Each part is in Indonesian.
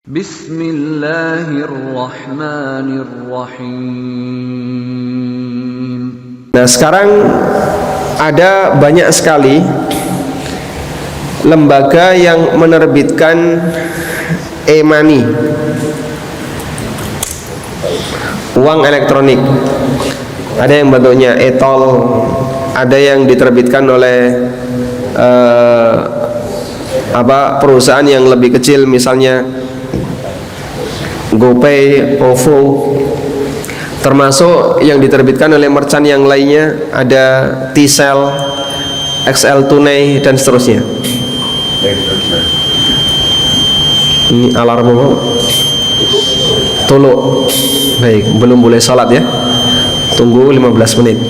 Bismillahirrahmanirrahim. Nah, sekarang ada banyak sekali lembaga yang menerbitkan e-money, uang elektronik. Ada yang bentuknya e-tol, ada yang diterbitkan oleh perusahaan yang lebih kecil, misalnya GoPay, OVO, termasuk yang diterbitkan oleh merchant yang lainnya, ada T-Cell, XL Tunai, dan seterusnya. Ini alarm apa? Tolok. Baik, belum boleh salat ya. Tunggu 15 menit.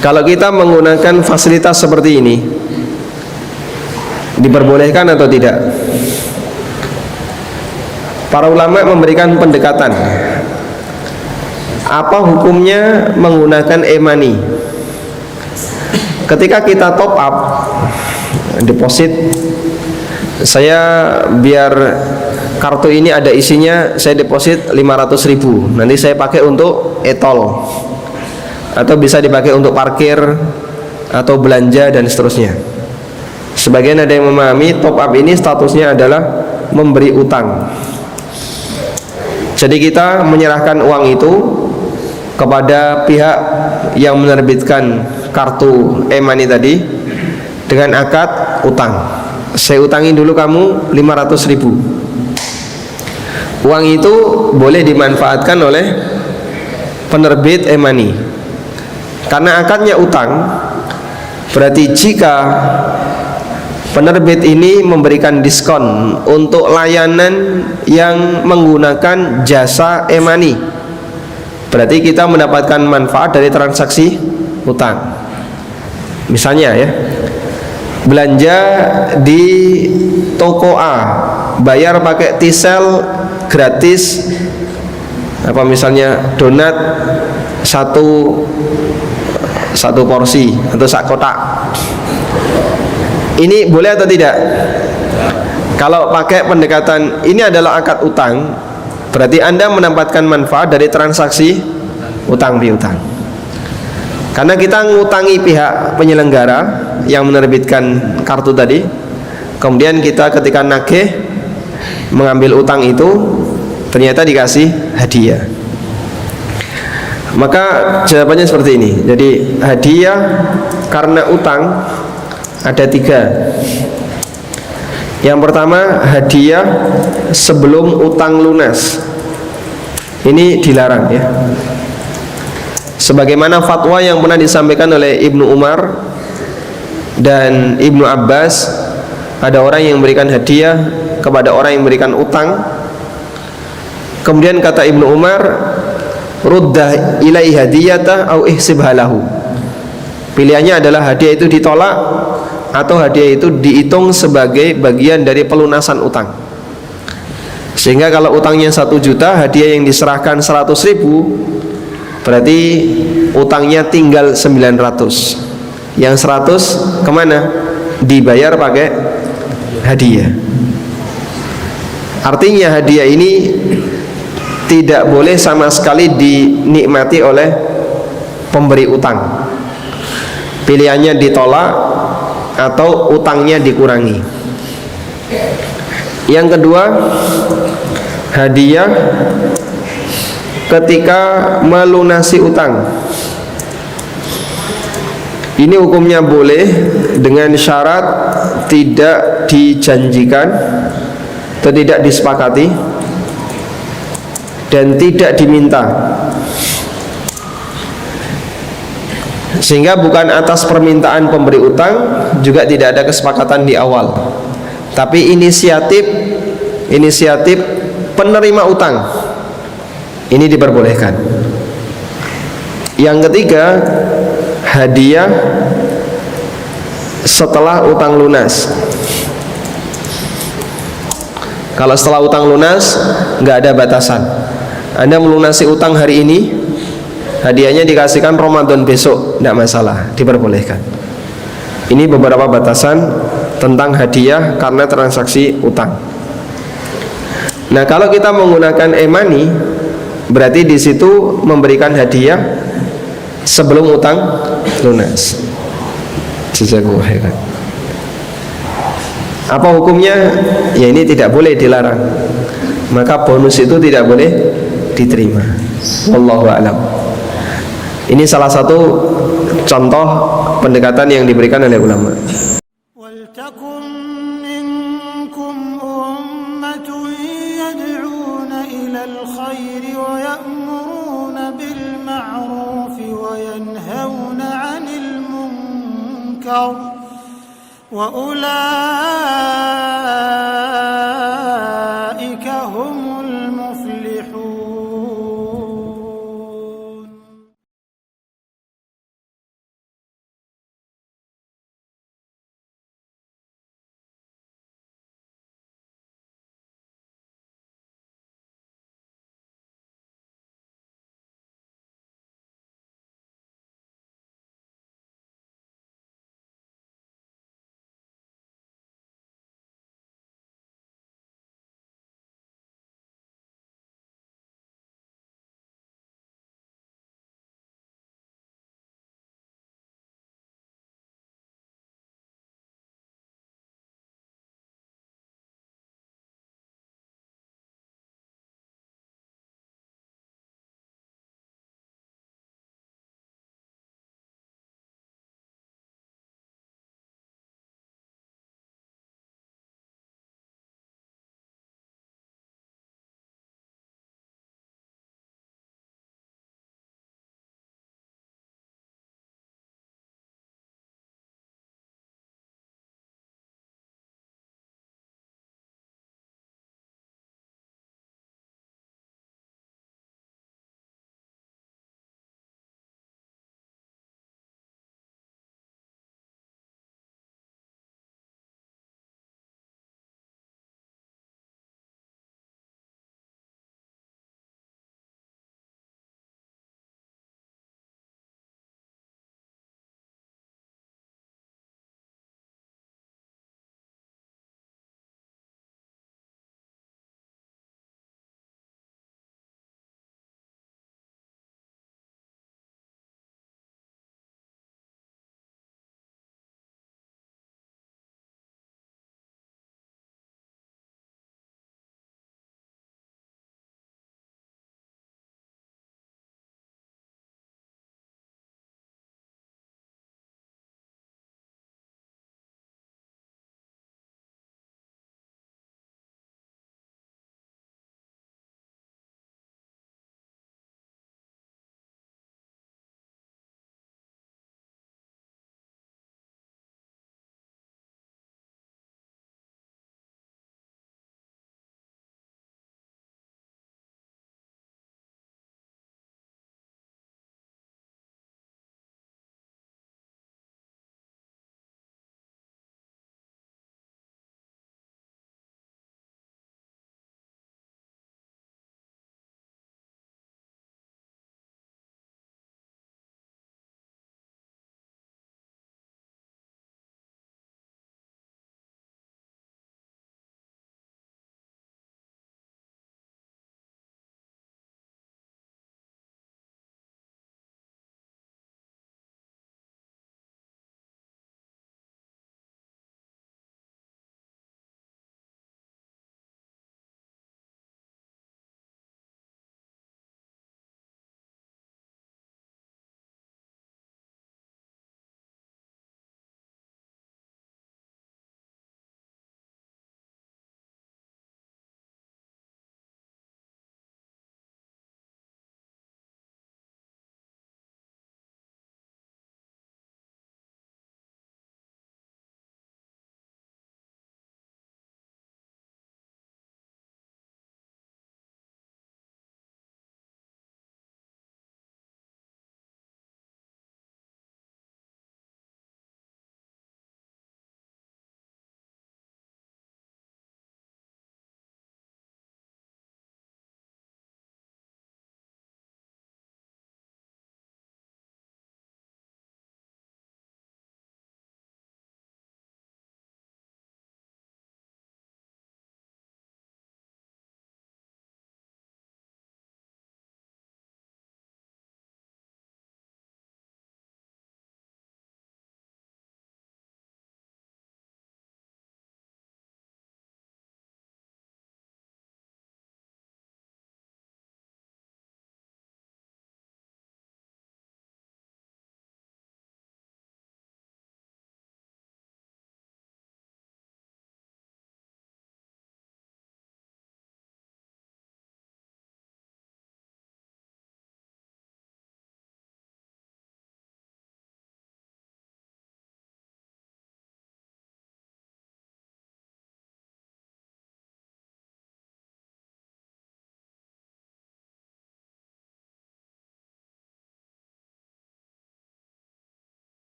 Kalau kita menggunakan fasilitas seperti ini, diperbolehkan atau tidak? Para ulama memberikan pendekatan. Apa hukumnya menggunakan e-money? Ketika kita top up, deposit, saya biar kartu ini ada isinya, saya deposit 500.000, nanti saya pakai untuk e-tol, atau bisa dipakai untuk parkir atau belanja dan seterusnya. Sebagian ada yang memahami top up ini statusnya adalah memberi utang. Jadi kita menyerahkan uang itu kepada pihak yang menerbitkan kartu e-money tadi dengan akad utang. Saya utangi dulu kamu 500.000. Uang itu boleh dimanfaatkan oleh penerbit e-money. Karena akadnya utang, berarti jika penerbit ini memberikan diskon untuk layanan yang menggunakan jasa e-money, berarti kita mendapatkan manfaat dari transaksi utang. Misalnya ya, belanja di toko A, bayar pakai T-Cell gratis, apa misalnya donat satu porsi atau sak kotak. Ini boleh atau tidak? Kalau pakai pendekatan ini adalah akad utang, berarti Anda mendapatkan manfaat dari transaksi utang piutang. Karena kita ngutangi pihak penyelenggara yang menerbitkan kartu tadi, kemudian kita ketika nagih mengambil utang itu ternyata dikasih hadiah. Maka jawabannya seperti ini. Jadi hadiah karena utang ada 3. Yang pertama, hadiah sebelum utang lunas. Ini dilarang ya. Sebagaimana fatwa yang pernah disampaikan oleh Ibnu Umar dan Ibnu Abbas, ada orang yang memberikan hadiah kepada orang yang memberikan utang. Kemudian kata Ibnu Umar, ruddah ilai hadiyatah au ihsibhalahu. Pilihannya adalah hadiah itu ditolak atau hadiah itu dihitung sebagai bagian dari pelunasan utang. Sehingga kalau utangnya 1 juta, hadiah yang diserahkan 100.000, berarti utangnya tinggal 900. Yang 100 kemana? Dibayar pakai hadiah. Artinya hadiah ini tidak boleh sama sekali dinikmati oleh pemberi utang. Pilihannya ditolak atau utangnya dikurangi. Yang kedua, hadiah ketika melunasi utang. Ini hukumnya boleh dengan syarat tidak dijanjikan atau tidak disepakati dan tidak diminta, sehingga bukan atas permintaan pemberi utang, juga tidak ada kesepakatan di awal, tapi inisiatif penerima utang ini diperbolehkan. Yang ketiga, hadiah setelah utang lunas. Kalau setelah utang lunas nggak ada batasan. Anda melunasi utang hari ini, hadiahnya dikasihkan Ramadan besok, tidak masalah, diperbolehkan. Ini beberapa batasan tentang hadiah karena transaksi utang. Nah, kalau kita menggunakan e-money, berarti di situ memberikan hadiah sebelum utang lunas. Jazakumullah khairan. Apa hukumnya? Ya ini tidak boleh, dilarang. Maka bonus itu tidak boleh diterima. Wallahu a'lam. Ini salah satu contoh pendekatan yang diberikan oleh ulama. وَلْتَكُنْ مِنْكُمْ أُمَّةٌ يَدْعُونَ إِلَى الْخَيْرِ وَيَأْمُرُونَ بِالْمَعْرُوفِ وَيَنْهَوْنَ عَنِ الْمُنْكَرِ وَأُولَئِكَ